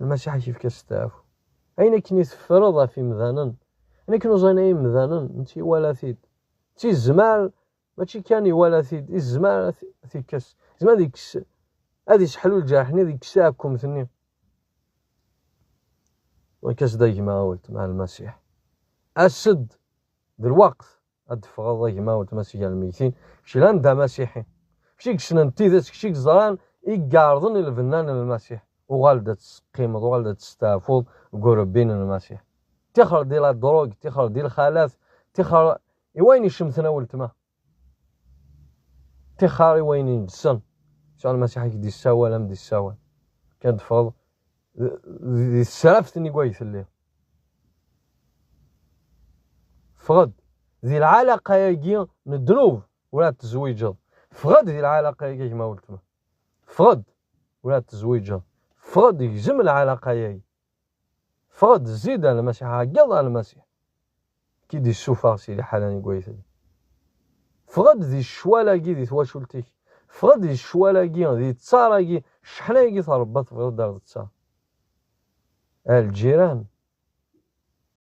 المسيح كيف كستعفو أين كني تفرض في مذانا أنا كنو زيناي مذانا نتي ولا ثيد تي الزمال ماشي كاني ولا ثيد الزمال ثيكس زعما ديك هادي شحلو الجرحني ديك ساكم ثني وكاس دايك ما قلت مع المسيح أسد ذي الوقت أدفغ ضايك ما قلت مسيح الميتين شي لان دا مسيحي شيك شننتي ذات شيك زران يقارضن الفنان المسيح وغالدة تسقيمض وغالدة تستافوض قربين المسيح تخر ديال الدروغ تخر ديال الخلاف تخر وين يشمثنا ولتما تخاري وين ينجسن شعر المسيح كي دي الساوى لم دي الساوى كان تفض دي السرافتني كويس اللي فغد ذي العلاقة يجي ندروب ولا تزويجه فغد ذي العلاقة يجي كما قلت فغد ولا تزويجه فغد يجزم العلاقة يجي فغد زيد على المسيح قضى على المسيح كي دي السوفا سيدي حالاني كويس فغد ذي الشوالاكي ذي تواشلتيك فغد ذي الشوالاكي ذي تصاراكي شحناكي تربط في دار التصار الجيران